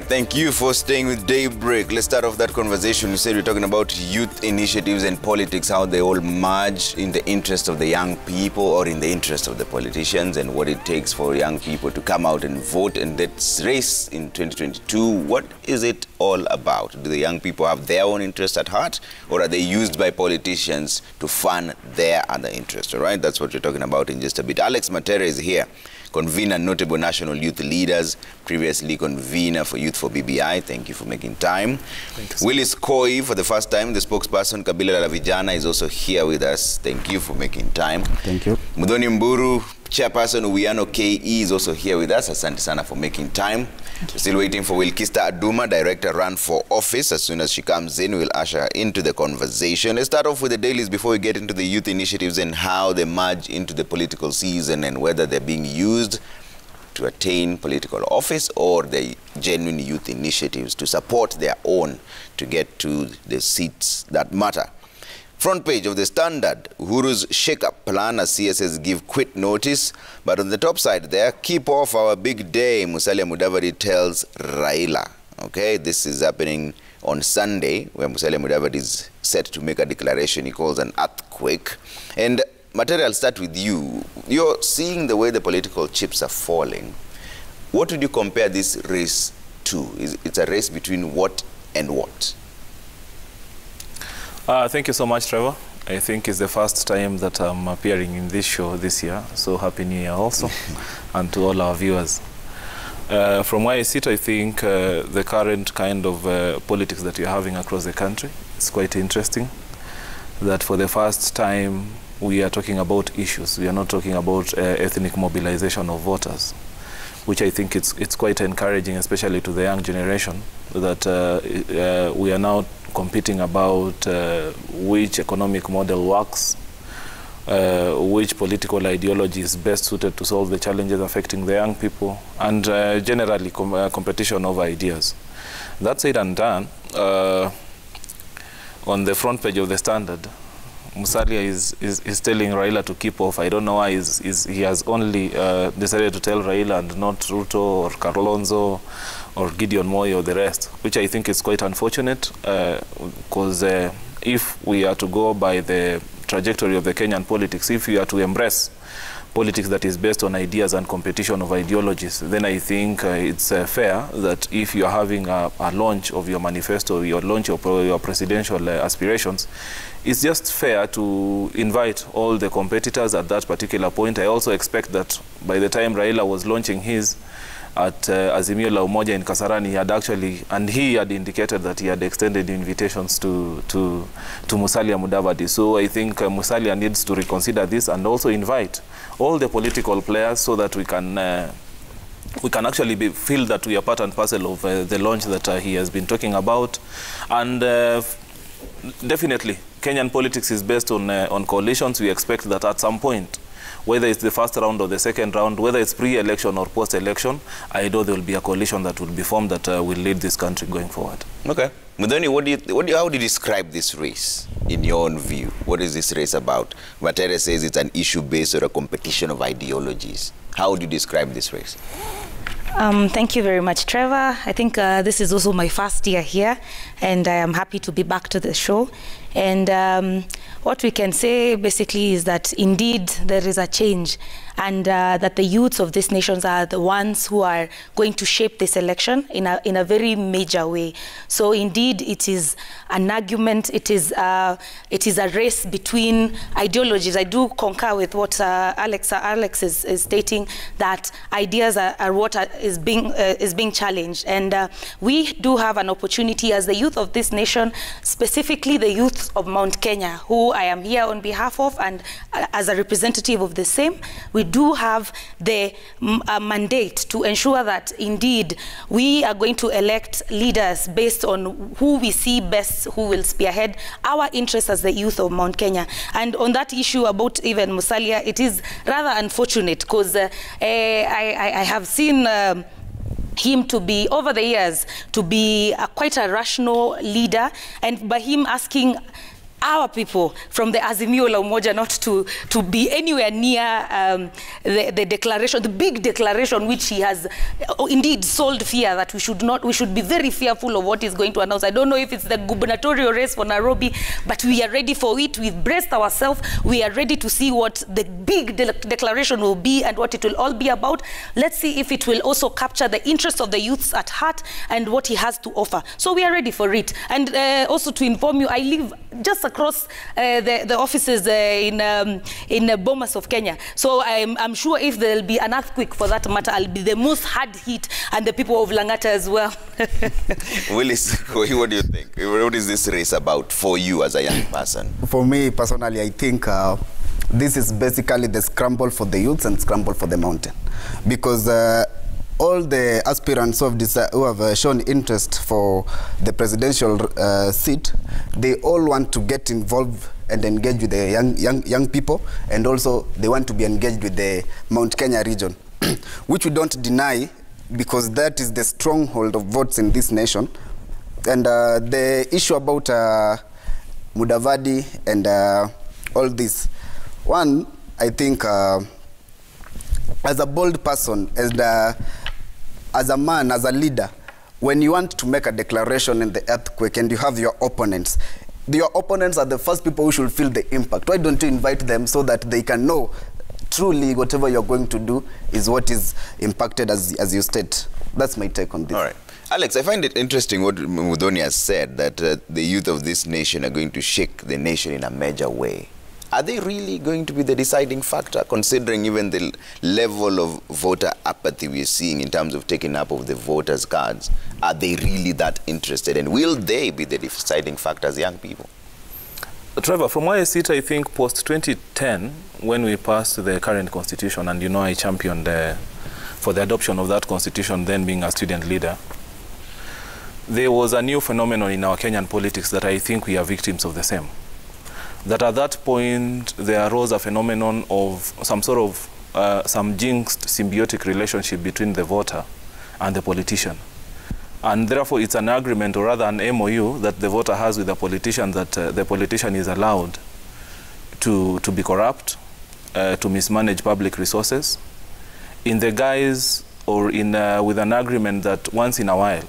right, thank you for staying with Daybreak. Let's start off that conversation. You said we're talking about youth initiatives and politics, how they all merge in the interest of the young people or in the interest of the politicians, and what it takes for young people to come out and vote in this race in 2022. What is it all about? Do the young people have their own interest at heart, or are they used by politicians to fund their other interests? All right, that's what we're talking about in just a bit. Alex Matere is here, convener, notable national youth leaders, previously convener for Youth for BBI. Thank you for making time. Thanks. Willis Koi, for the first time, the spokesperson, Kabila la Vijana, is also here with us. Thank you for making time. Thank you. Mudhoni Mburu, chairperson Uwiano KE, is also here with us. Asante sana for making time. We're still waiting for Wilkista Aduma, director run for office. As soon as she comes in, we'll usher her into the conversation. Let's start off with the dailies before we get into the youth initiatives and how they merge into the political season and whether they're being used to attain political office or the genuine youth initiatives to support their own to get to the seats that matter. Front page of the Standard, Uhuru's shake-up plan as CSS give quit notice. But on the top side there, keep off our big day, Musalia Mudavadi tells Raila. Okay, this is happening on Sunday, where Musalia Mudavadi is set to make a declaration he calls an earthquake. And Matere, I'll start with you. You're seeing the way the political chips are falling. What would you compare this race to? It's a race between what and what? Thank you so much, Trevor. I think it's the first time that I'm appearing in this show this year, so Happy New Year also, and to all our viewers. From where I sit, I think the current kind of politics that you're having across the country is quite interesting, that for the first time we are talking about issues. We are not talking about ethnic mobilization of voters, which I think it's quite encouraging, especially to the young generation, that we are now competing about which economic model works, which political ideology is best suited to solve the challenges affecting the young people, and generally competition of ideas. That said and done, on the front page of the Standard, Musalia is telling Raila to keep off. I don't know why he has only decided to tell Raila and not Ruto or Kalonzo or Gideon Moi or the rest, which I think is quite unfortunate, because if we are to go by the trajectory of the Kenyan politics, if we are to embrace politics that is based on ideas and competition of ideologies, then I think it's fair that if you are having a launch of your manifesto, your launch of your presidential aspirations, it's just fair to invite all the competitors at that particular point. I also expect that by the time Raila was launching his at Azimio la Umoja in Kasarani, he had indicated that he had extended invitations to Musalia Mudavadi. So I think Musalia needs to reconsider this and also invite all the political players so that we can actually feel that we are part and parcel of the launch that he has been talking about. And definitely, Kenyan politics is based on coalitions. We expect that at some point, whether it's the first round or the second round, whether it's pre-election or post-election, I know there will be a coalition that will be formed that will lead this country going forward. Okay. Mudhoni, how do you describe this race in your own view? What is this race about? Matere says it's an issue-based or a competition of ideologies. How would you describe this race? Thank you very much, Trevor. I think this is also my first year here, and I am happy to be back to the show. And what we can say basically is that indeed there is a change, and that the youths of these nations are the ones who are going to shape this election in a very major way. So indeed it is an argument, it is a race between ideologies. I do concur with what Alex is stating, that ideas are what is being challenged, and we do have an opportunity as the youth of this nation, specifically the youth of Mount Kenya, who I am here on behalf of, and as a representative of the same, we do have the mandate to ensure that indeed we are going to elect leaders based on who we see best, who will spearhead our interests as the youth of Mount Kenya. And on that issue about even Musalia, it is rather unfortunate, because I have seen him to be, over the years, to be quite a rational leader, and by him asking our people from the Azimio la Umoja not to be anywhere near the declaration, the big declaration which he has indeed sold fear that we should be very fearful of what he's going to announce. I don't know if it's the gubernatorial race for Nairobi, but we are ready for it. We've braced ourselves. We are ready to see what the big declaration will be and what it will all be about. Let's see if it will also capture the interests of the youths at heart and what he has to offer. So we are ready for it. And also to inform you, I live just across the offices in Bomas of Kenya. So I'm sure if there will be an earthquake for that matter, I'll be the most hard hit, and the people of Langata as well. Willis, what do you think? What is this race about for you as a young person? For me, personally, I think this is basically the scramble for the youths and scramble for the mountain. Because all the aspirants of this, who have shown interest for the presidential seat, they all want to get involved and engage with the young people, and also they want to be engaged with the Mount Kenya region, which we don't deny, because that is the stronghold of votes in this nation. And the issue about Mudavadi and all this, one, I think as a bold person, as a man, as a leader, when you want to make a declaration in the earthquake and you have your opponents are the first people who should feel the impact. Why don't you invite them so that they can know truly whatever you're going to do is what is impacted as you state? That's my take on this. All right. Alex, I find it interesting what Muthoni has said, that the youth of this nation are going to shake the nation in a major way. Are they really going to be the deciding factor, considering even the level of voter apathy we're seeing in terms of taking up of the voters' cards? Are they really that interested? And will they be the deciding factor as young people? Trevor, from where I sit, I think post-2010, when we passed the current constitution, and you know I championed for the adoption of that constitution, then being a student leader, there was a new phenomenon in our Kenyan politics that I think we are victims of the same. That at that point there arose a phenomenon of some sort of some jinxed symbiotic relationship between the voter and the politician. And therefore it's an agreement, or rather an MOU, that the voter has with the politician, that the politician is allowed to be corrupt, to mismanage public resources, in the guise or with an agreement that once in a while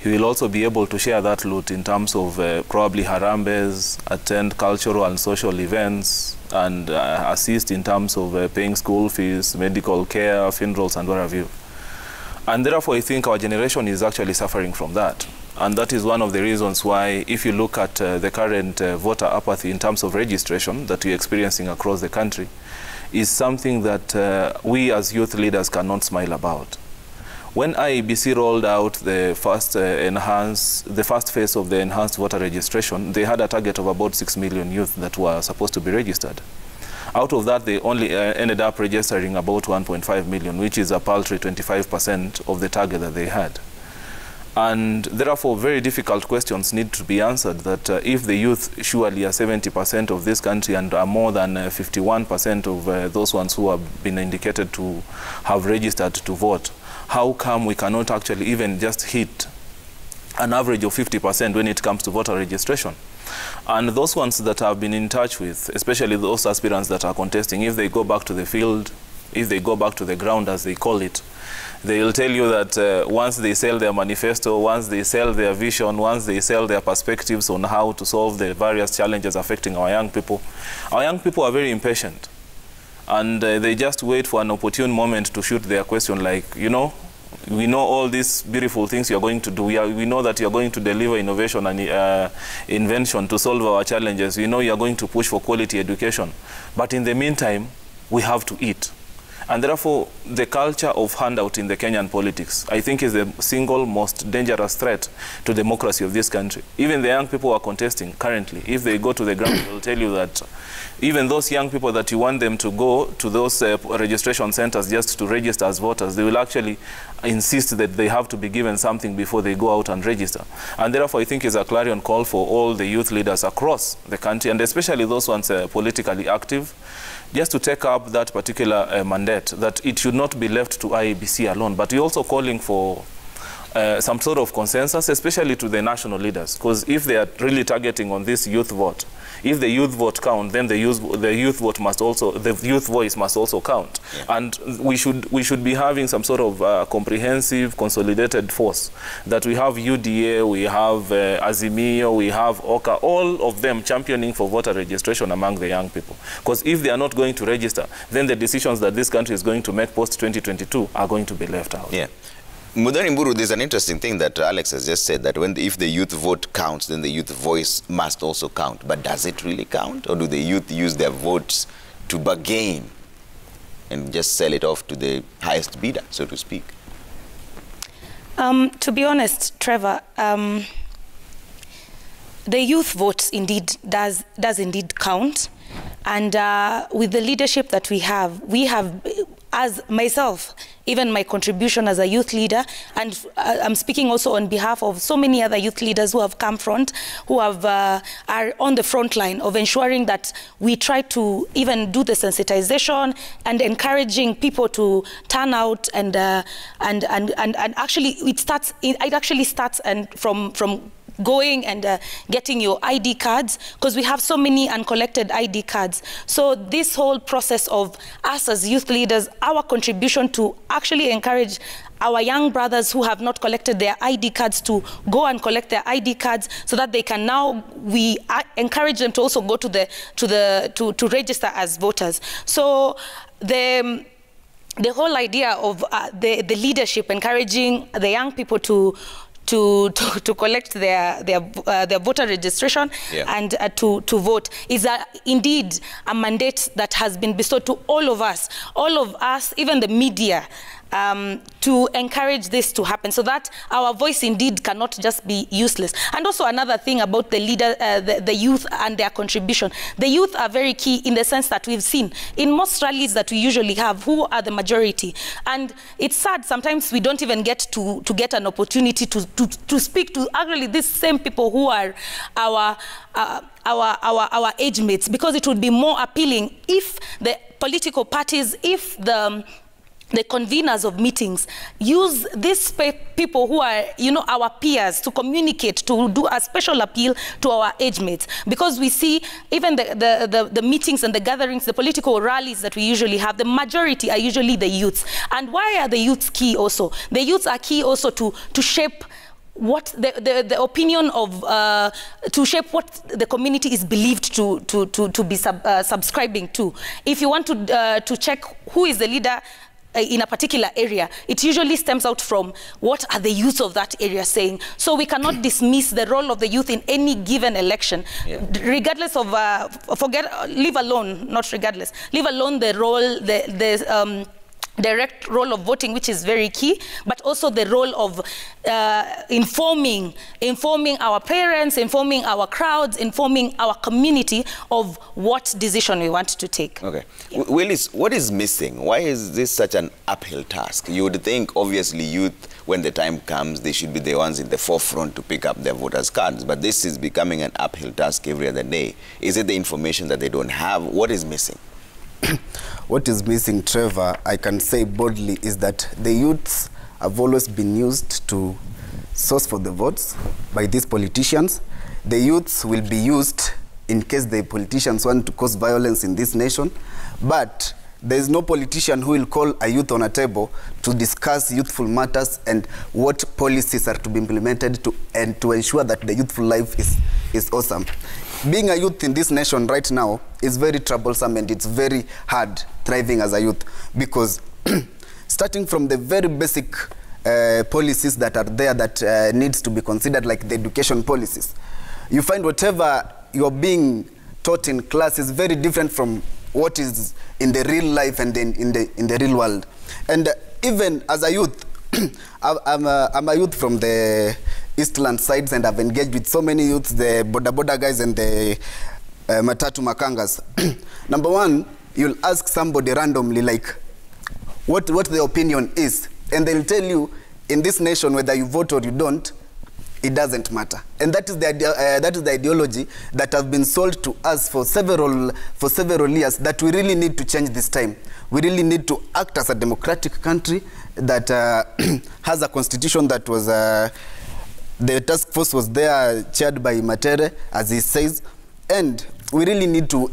he will also be able to share that loot in terms of probably harambes, attend cultural and social events, and assist in terms of paying school fees, medical care, funerals, and what have you. And therefore, I think our generation is actually suffering from that. And that is one of the reasons why, if you look at the current voter apathy in terms of registration that we're experiencing across the country, is something that we as youth leaders cannot smile about. When IEBC rolled out the first phase of the enhanced voter registration, they had a target of about 6 million youth that were supposed to be registered. Out of that, they only ended up registering about 1.5 million, which is a paltry 25% of the target that they had. And therefore, very difficult questions need to be answered, that if the youth surely are 70% of this country and are more than 51% of those ones who have been indicated to have registered to vote, how come we cannot actually even just hit an average of 50% when it comes to voter registration? And those ones that I've been in touch with, especially those aspirants that are contesting, if they go back to the field, if they go back to the ground, as they call it, they will tell you that once they sell their manifesto, once they sell their vision, once they sell their perspectives on how to solve the various challenges affecting our young people are very impatient. And they just wait for an opportune moment to shoot their question, like, you know, we know all these beautiful things you're going to do. We know that you're going to deliver innovation and invention to solve our challenges. We know you're going to push for quality education. But in the meantime, we have to eat. And therefore, the culture of handout in the Kenyan politics, I think, is the single most dangerous threat to democracy of this country. Even the young people who are contesting currently, if they go to the ground, they'll tell you that even those young people that you want them to go to those registration centers just to register as voters, they will actually insist that they have to be given something before they go out and register. And therefore, I think it's a clarion call for all the youth leaders across the country, and especially those ones politically active, just to take up that particular mandate, that it should not be left to IEBC alone. But we're also calling for some sort of consensus, especially to the national leaders, because if they are really targeting on this youth vote, if the youth vote count, then the youth vote must also, the youth voice must also count. Yeah. And we should be having some sort of comprehensive, consolidated force. That we have UDA, we have Azimio, we have OCA, all of them championing for voter registration among the young people. Because if they are not going to register, then the decisions that this country is going to make post-2022 are going to be left out. Yeah. Mudhoni Mburu, there's an interesting thing that Alex has just said, that if the youth vote counts, then the youth voice must also count. But does it really count? Or do the youth use their votes to bargain and just sell it off to the highest bidder, so to speak? To be honest, Trevor, the youth vote indeed does indeed count. And with the leadership that we have, as myself, even my contribution as a youth leader, and I'm speaking also on behalf of so many other youth leaders who have come front, who have are on the front line of ensuring that we try to even do the sensitization and encouraging people to turn out, and actually it actually starts from going and getting your ID cards, because we have so many uncollected ID cards. So this whole process of us as youth leaders, our contribution to actually encourage our young brothers who have not collected their ID cards to go and collect their ID cards, so that they can now, we encourage them to also go to register as voters. So the whole idea of the leadership encouraging the young people to collect their voter registration, yeah, and to vote is indeed a mandate that has been bestowed to all of us, even the media, to encourage this to happen, so that our voice indeed cannot just be useless. And also another thing about the youth and their contribution. The youth are very key in the sense that we've seen in most rallies that we usually have, who are the majority. And it's sad, sometimes we don't even get to get an opportunity to speak to actually these same people who are our age mates, because it would be more appealing if the political parties, if the conveners of meetings use these people who are, our peers, to communicate, to do a special appeal to our age mates. Because we see even the meetings and the gatherings, the political rallies that we usually have, the majority are usually the youths. And why are the youths key also? The youths are key also to shape what the opinion of, to shape what the community is believed to be subscribing to. If you want to check who is the leader in a particular area, it usually stems out from what are the youth of that area saying. So we cannot dismiss the role of the youth in any given election, regardless of, leave alone the role, direct role of voting, which is very key, but also the role of informing our parents, informing our crowds, informing our community of what decision we want to take. Okay. Yeah. Willis, what is missing? Why is this such an uphill task? You would think, obviously, youth, when the time comes, they should be the ones in the forefront to pick up their voters' cards, but this is becoming an uphill task every other day. Is it the information that they don't have? What is missing? What is missing, Trevor, I can say boldly, is that the youths have always been used to source for the votes by these politicians. The youths will be used in case the politicians want to cause violence in this nation. But there is no politician who will call a youth on a table to discuss youthful matters and what policies are to be implemented to ensure that the youthful life is awesome. Being a youth in this nation right now is very troublesome, and it's very hard thriving as a youth, because starting from the very basic policies that are there that needs to be considered, like the education policies, you find whatever you're being taught in class is very different from what is in the real life and in the real world. And even as a youth, I'm a youth from the Eastland sides, and I've engaged with so many youths, the boda guys and the matatu makangas. Number one, you'll ask somebody randomly, like, what the opinion is, and they'll tell you, in this nation, whether you vote or you don't, it doesn't matter. And that is the ideology that have been sold to us for several years, that we really need to change this time. We really need to act as a democratic country that has a constitution that was, the task force was there chaired by Matere, as he says, and we really need to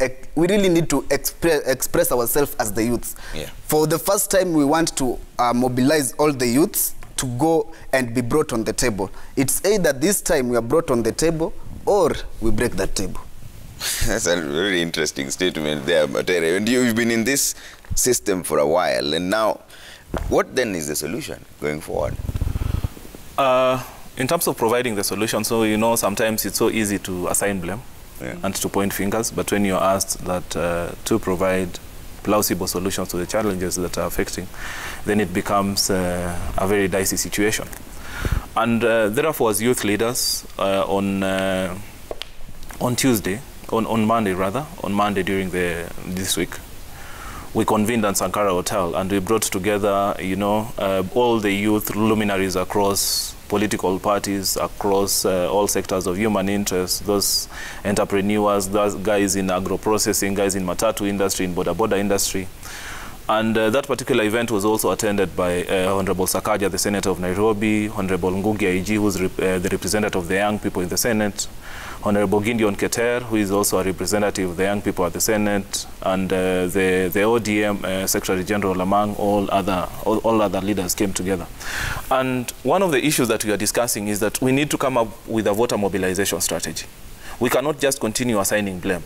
express ourselves as the youths. Yeah. For the first time, we want to mobilize all the youths to go and be brought on the table. It's either this time we are brought on the table or we break that table. That's a very interesting statement there, Matere. And you've been in this system for a while, and now, what then is the solution going forward? In terms of providing the solution, so you know, sometimes it's so easy to assign blame and to point fingers, but when you're asked that to provide plausible solutions to the challenges that are affecting, then it becomes a very dicey situation. And therefore, as youth leaders, on Monday during this week, we convened at Sankara Hotel and we brought together, you know, all the youth luminaries across political parties, across all sectors of human interest, those entrepreneurs, those guys in agro-processing, guys in matatu industry, in border industry. And that particular event was also attended by Honorable Sakaja, the Senator of Nairobi, Honorable Ngugi Aiji, who's the representative of the young people in the Senate, Honorable Gideon Keter, who is also a representative of the young people at the Senate, and the ODM Secretary General, among all other leaders came together. And one of the issues that we are discussing is that we need to come up with a voter mobilization strategy. We cannot just continue assigning blame.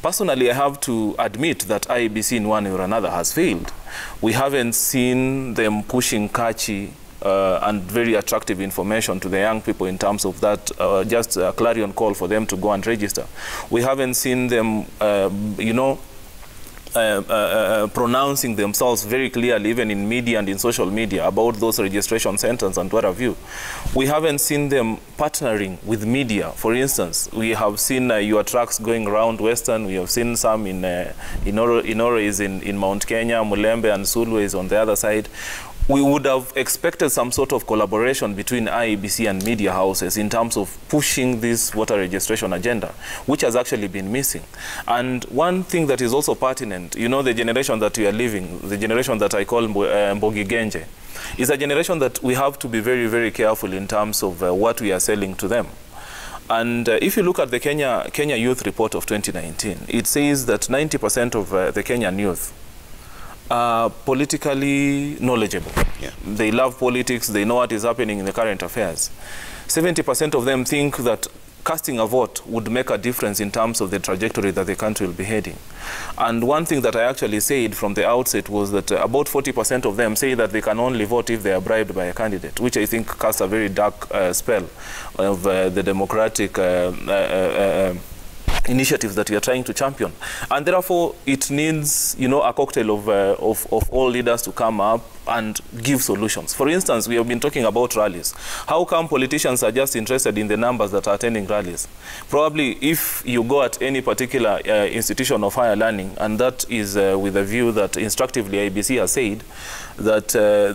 Personally, I have to admit that IEBC in one way or another has failed. We haven't seen them pushing catchy and very attractive information to the young people in terms of that, just a clarion call for them to go and register. We haven't seen them, you know, pronouncing themselves very clearly, even in media and in social media, about those registration centers and what have you. We haven't seen them partnering with media. For instance, we have seen your trucks going around Western. We have seen some in Inoro is in Mount Kenya, Mulembe and Sulwe is on the other side. We would have expected some sort of collaboration between IEBC and media houses in terms of pushing this voter registration agenda, which has actually been missing. And one thing that is also pertinent, you know, the generation that we are living, the generation that I call Mbogi Genje, is a generation that we have to be very, very careful in terms of what we are selling to them. And if you look at the Kenya Youth Report of 2019, it says that 90% of the Kenyan youth are politically knowledgeable. Yeah. They love politics, they know what is happening in the current affairs. 70% of them think that casting a vote would make a difference in terms of the trajectory that the country will be heading. And one thing that I actually said from the outset was that about 40% of them say that they can only vote if they are bribed by a candidate, which I think casts a very dark spell of the democratic initiatives that we are trying to champion. And therefore, it needs, you know, a cocktail of all leaders to come up and give solutions. For instance, we have been talking about rallies. How come politicians are just interested in the numbers that are attending rallies? Probably if you go at any particular institution of higher learning, and that is with a view that instructively IEBC has said that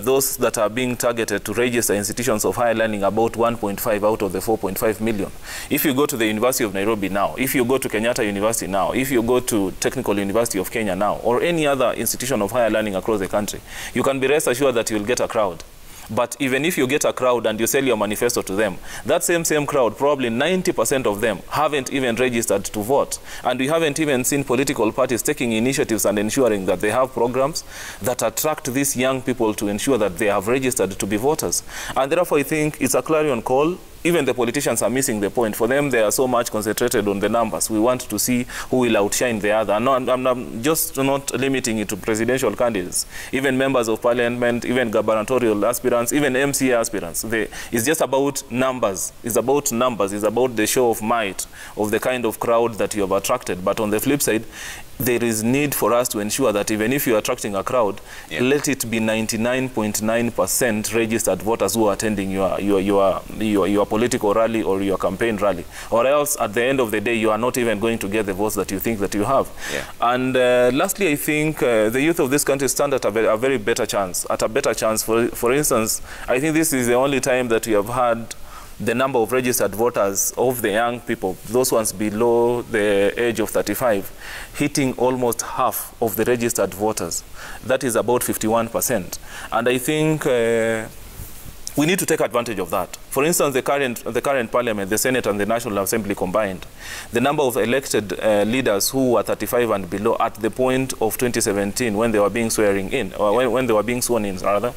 those that are being targeted to register institutions of higher learning, about 1.5 out of the 4.5 million. If you go to the University of Nairobi now, if you go to Kenyatta University now, if you go to Technical University of Kenya now, or any other institution of higher learning across the country, you can be rest assured that you will get a crowd. But even if you get a crowd and you sell your manifesto to them, that same crowd, probably 90% of them haven't even registered to vote. And we haven't even seen political parties taking initiatives and ensuring that they have programs that attract these young people to ensure that they have registered to be voters. And therefore, I think it's a clarion call. Even the politicians are missing the point. For them, they are so much concentrated on the numbers. We want to see who will outshine the other. No, I'm just not limiting it to presidential candidates. Even members of parliament, even gubernatorial aspirants, even MCA aspirants. It's just about numbers. It's about numbers. It's about the show of might of the kind of crowd that you have attracted. But on the flip side, there is need for us to ensure that even if you're attracting a crowd, let it be 99.9% registered voters who are attending your political rally or your campaign rally. Or else, at the end of the day, you are not even going to get the votes that you think that you have. Yeah. And lastly, I think the youth of this country stand at a very better chance. For instance, I think this is the only time that we have had the number of registered voters of the young people, those ones below the age of 35, hitting almost half of the registered voters. That is about 51%. And I think we need to take advantage of that. For instance, the current parliament, the Senate and the National Assembly combined, the number of elected leaders who were 35 and below at the point of 2017 when they were being swearing in, or when they were being sworn in rather,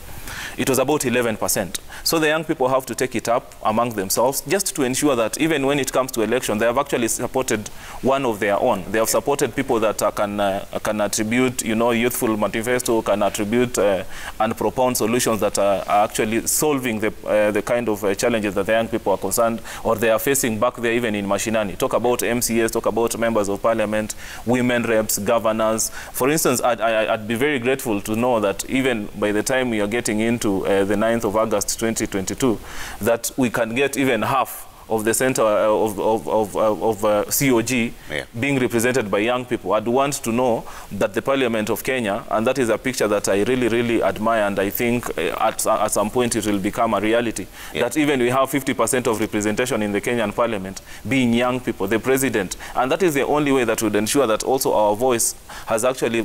it was about 11%. So the young people have to take it up among themselves just to ensure that even when it comes to election, they have actually supported one of their own. They have supported people that can attribute, youthful manifesto, can attribute and propound solutions that are actually solving the kind of challenges that the young people are concerned or they are facing back there, even in Mashinani. Talk about MCAs, talk about members of parliament, women reps, governors. For instance, I'd be very grateful to know that even by the time we are getting into the 9th of August 2022, that we can get even half of the center of COG being represented by young people. I'd want to know that the Parliament of Kenya, and that is a picture that I really, really admire, and I think at some point it will become a reality, that even we have 50% of representation in the Kenyan Parliament being young people, the president, and that is the only way that would ensure that also our voice has actually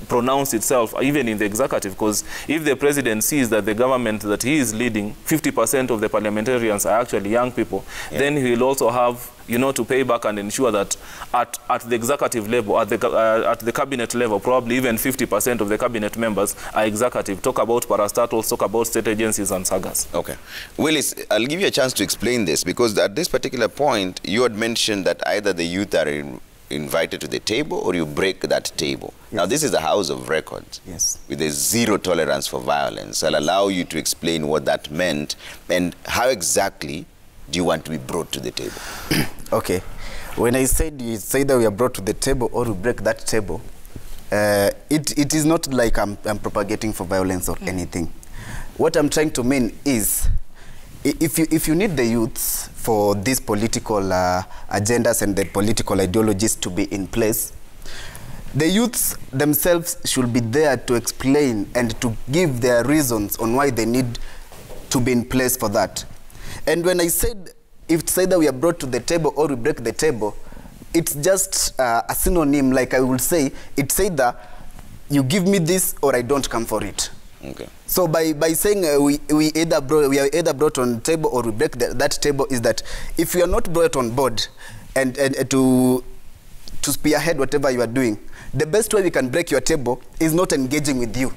pronounced itself even in the executive, because if the president sees that the government that he is leading, 50% of the parliamentarians are actually young people, then he will also have, to pay back and ensure that at the executive level, at the cabinet level, probably even 50% of the cabinet members are executive. Talk about parastatals, talk about state agencies and sagas. Okay. Willis, I'll give you a chance to explain this, because at this particular point, you had mentioned that either the youth are invited to the table or you break that table. Yes. Now, this is a house of records with a zero tolerance for violence. I'll allow you to explain what that meant and how exactly do you want to be brought to the table? Okay. When I said you say that we are brought to the table or we break that table, it is not like I'm propagating for violence or anything. What I'm trying to mean is, if you need the youths for these political agendas and the political ideologies to be in place, the youths themselves should be there to explain and to give their reasons on why they need to be in place for that. And when I said, if it's either we are brought to the table or we break the table, it's just a synonym. Like I will say, it's either you give me this or I don't come for it. Okay. So by saying we are either brought on the table or we break that table, is that if you are not brought on board and to spearhead whatever you are doing, the best way we can break your table is not engaging with you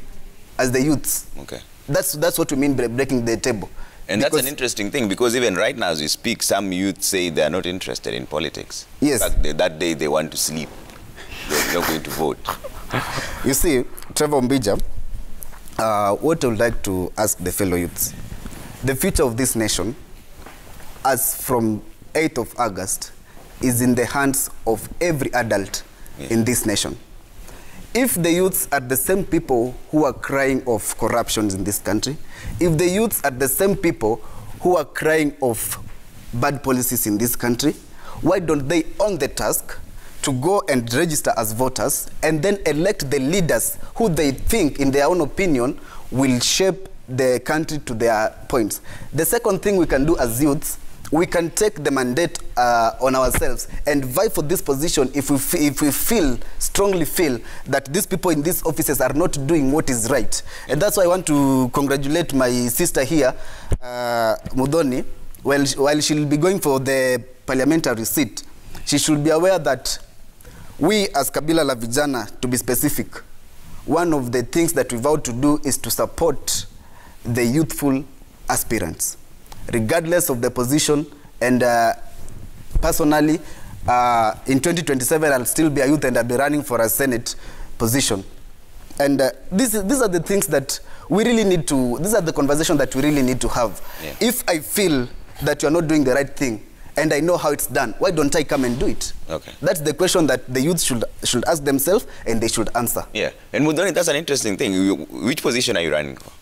as the youths. Okay. That's what we mean by breaking the table. And that's an interesting thing, because even right now as we speak, some youth say they are not interested in politics. Yes. In fact, that day they want to sleep. They're not going to vote. You see, Trevor Mbija, what I would like to ask the fellow youths, the future of this nation, as from 8th of August, is in the hands of every adult in this nation. If the youths are the same people who are crying of corruptions in this country, if the youths are the same people who are crying of bad policies in this country, why don't they own the task to go and register as voters and then elect the leaders who they think, in their own opinion, will shape the country to their points? The second thing we can do as youths, we can take the mandate on ourselves and vie for this position if we strongly feel that these people in these offices are not doing what is right. And that's why I want to congratulate my sister here, Mudhoni. While she'll be going for the parliamentary seat, she should be aware that we as Kabila la Vijana, to be specific, one of the things that we vowed to do is to support the youthful aspirants, regardless of the position. And personally, in 2027, I'll still be a youth and I'll be running for a Senate position. And these are the things that we really need to, these are the conversations that we really need to have. Yeah. If I feel that you're not doing the right thing and I know how it's done, why don't I come and do it? Okay. That's the question that the youth should ask themselves and they should answer. Yeah. And Mudhoni, that's an interesting thing. Which position are you running for?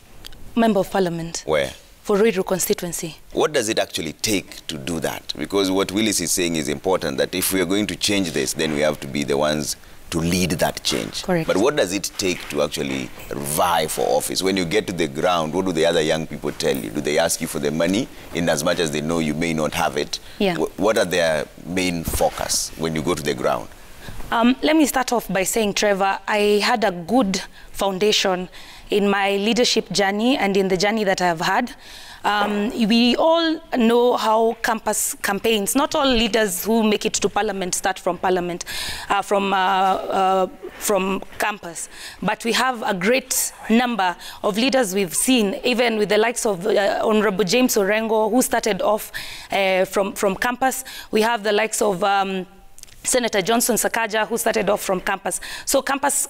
Member of Parliament. Where? For Ruiru constituency. What does it actually take to do that? Because what Willis is saying is important, that if we are going to change this, then we have to be the ones to lead that change. Correct. But what does it take to actually vie for office? When you get to the ground, what do the other young people tell you? Do they ask you for the money in as much as they know you may not have it? Yeah. What are their main focus when you go to the ground? Let me start off by saying, Trevor, I had a good foundation in my leadership journey and in the journey that I have had. We all know how campus campaigns, not all leaders who make it to parliament start from parliament, from campus. But we have a great number of leaders we've seen, even with the likes of Honorable James Orengo, who started off from campus. We have the likes of Senator Johnson Sakaja, who started off from campus. So campus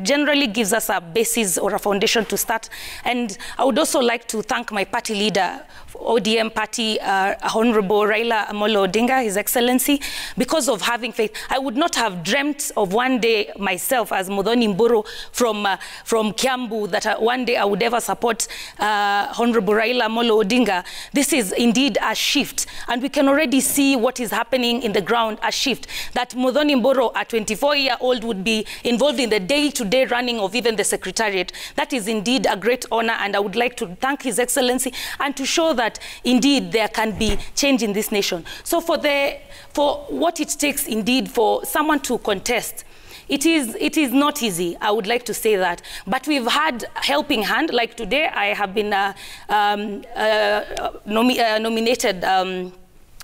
generally gives us a basis or a foundation to start. And I would also like to thank my party leader, ODM party, Honorable Raila Amolo Odinga, His Excellency, because of having faith. I would not have dreamt of one day myself as Muthoni Mburu from Kiambu that one day I would ever support Honorable Raila Amolo Odinga. This is indeed a shift, and we can already see what is happening in the ground, a shift. That Muthoni Mburu, a 24-year-old, would be involved in the day-to-day running of even the Secretariat. That is indeed a great honor, and I would like to thank His Excellency and to show that indeed there can be change in this nation. So for what it takes indeed for someone to contest, it is not easy, I would like to say that. But we've had helping hand. Like today, I have been nominated.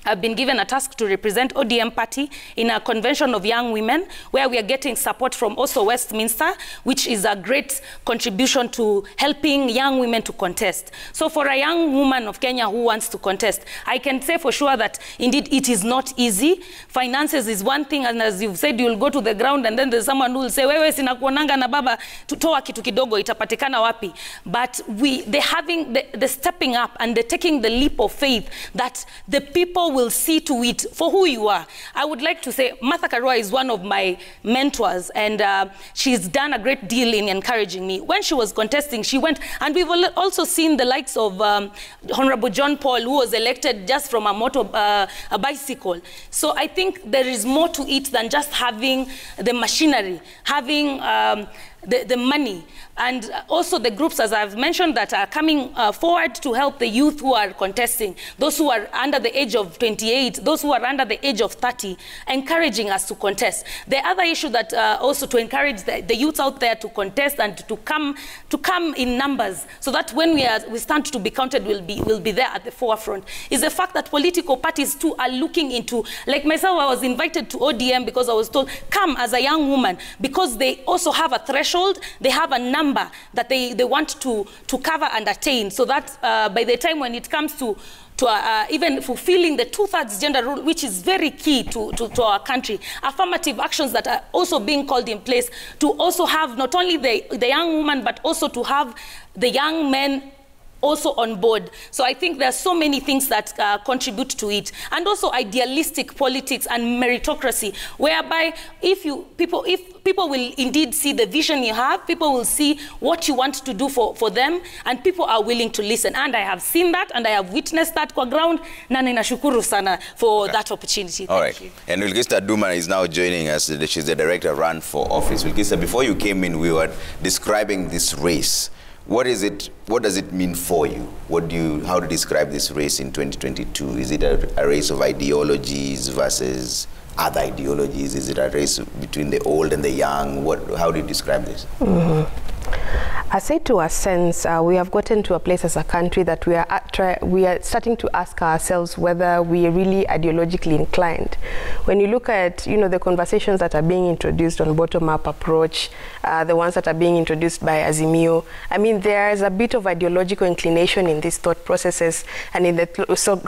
I've been given a task to represent ODM party in a convention of young women, where we are getting support from also Westminster, which is a great contribution to helping young women to contest. So for a young woman of Kenya who wants to contest, I can say for sure that indeed it is not easy. Finances is one thing, and as you've said, you'll go to the ground and then there's someone who will say, wewe sinakuonanga na baba, tutoa kitu kidogo, itapatikana wapi? But the stepping up and the taking the leap of faith that the people will see to it for who you are. I would like to say Martha Karua is one of my mentors, and she's done a great deal in encouraging me. When she was contesting, she went, and we've also seen the likes of Honorable John Paul, who was elected just from a bicycle. So I think there is more to it than just having the machinery, having the money, and also the groups, as I've mentioned, that are coming forward to help the youth who are contesting, those who are under the age of 28, those who are under the age of 30, encouraging us to contest. The other issue that also to encourage the youth out there to contest and to come in numbers, so that when we stand to be counted, we'll be there at the forefront, is the fact that political parties too are looking into, like myself, I was invited to ODM because I was told, come as a young woman, because they also have a threshold. They have a number that they want to cover and attain, so that by the time when it comes to even fulfilling the 2/3 gender rule, which is very key to our country, affirmative actions that are also being called in place to also have not only the young woman, but also to have the young men also on board. So I think there are so many things that contribute to it, and also idealistic politics and meritocracy, whereby if people will indeed see the vision you have, people will see what you want to do for them, and people are willing to listen. And I have seen that, and I have witnessed that kwa ground, na ninashukuru sana for that opportunity. All right. And Wilkista Aduma is now joining us. She's the director run for office. Wilkista, before you came in, we were describing this race. What is it? What does it mean for you? How do you describe this race in 2022? Is it a race of ideologies versus other ideologies? Is it a race between the old and the young? How do you describe this? I say to a sense, we have gotten to a place as a country that we are starting to ask ourselves whether we are really ideologically inclined. When you look at, the conversations that are being introduced on bottom-up approach, the ones that are being introduced by Azimio, I mean, there is a bit of ideological inclination in these thought processes and in the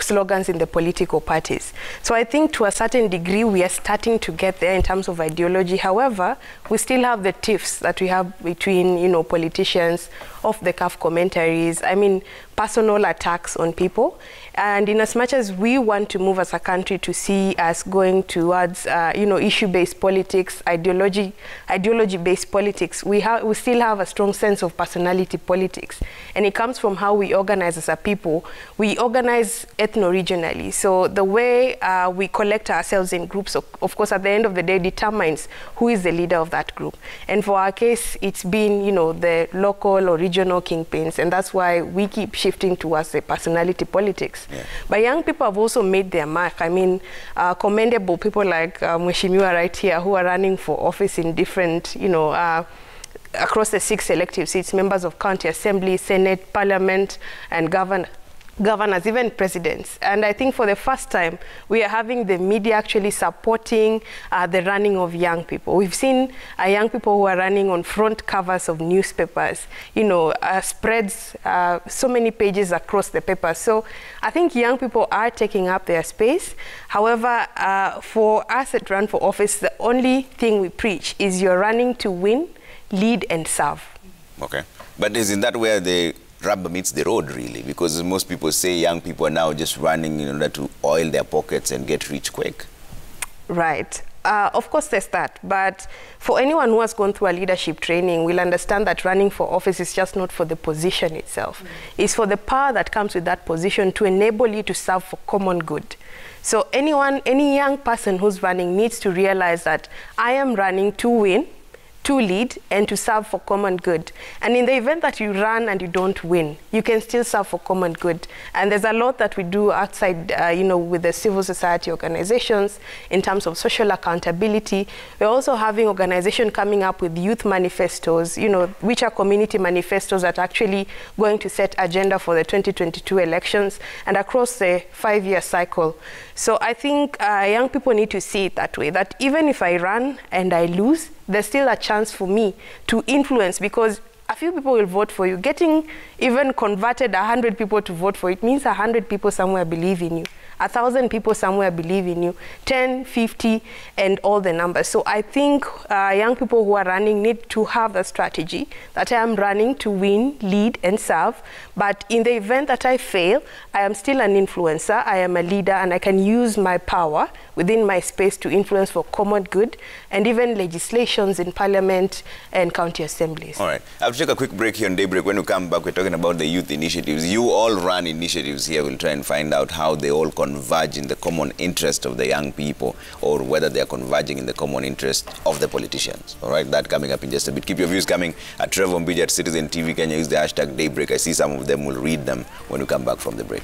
slogans in the political parties. So I think to a certain degree, we are starting to get there in terms of ideology. However, we still have the tiffs that we have between, politicians, off the cuff commentaries. I mean, personal attacks on people. And in as much as we want to move as a country to see us going towards, issue-based politics, ideology-based politics, we still have a strong sense of personality politics. And it comes from how we organize as a people. We organize ethno-regionally. So the way we collect ourselves in groups, of course, at the end of the day, determines who is the leader of that group. And for our case, it's been, the local or regional kingpins. And that's why we keep shifting towards the personality politics. Yeah. But young people have also made their mark. I mean, commendable people like Mheshimiwa right here who are running for office in different, across the 6 elective seats, members of county assembly, senate, parliament, and governors, even presidents. And I think for the first time, we are having the media actually supporting the running of young people. We've seen young people who are running on front covers of newspapers, spreads, so many pages across the paper. So I think young people are taking up their space. However, for us at Run for Office, the only thing we preach is you're running to win, lead, and serve. Okay. But isn't that where the rubber meets the road, really? Because most people say young people are now just running in order to oil their pockets and get rich quick. Right. Of course, there's that. But for anyone who has gone through a leadership training, will understand that running for office is just not for the position itself. It's for the power that comes with that position to enable you to serve for common good. So any young person who's running needs to realize that I am running to win, to lead, and to serve for common good. And in the event that you run and you don't win, you can still serve for common good. And there's a lot that we do outside, with the civil society organizations in terms of social accountability. We're also having organizations coming up with youth manifestos, which are community manifestos that are actually going to set agenda for the 2022 elections and across the 5-year cycle. So I think young people need to see it that way, that even if I run and I lose, there's still a chance for me to influence, because a few people will vote for you. Getting even converted 100 people to vote for it means 100 people somewhere believe in you. 1,000 people somewhere believe in you, 10, 50, and all the numbers. So I think young people who are running need to have a strategy that I am running to win, lead, and serve. But in the event that I fail, I am still an influencer, I am a leader, and I can use my power within my space to influence for common good, and even legislations in parliament and county assemblies. All right. I'll take a quick break here on Daybreak. When we come back, we're talking about the youth initiatives. You all run initiatives here. We'll try and find out how they all converge in the common interest of the young people, or whether they are converging in the common interest of the politicians. All right, that coming up in just a bit. Keep your views coming at Trevor Mbiji at Citizen TV Kenya. Use the hashtag Daybreak. I see some of them. Will read them when we come back from the break.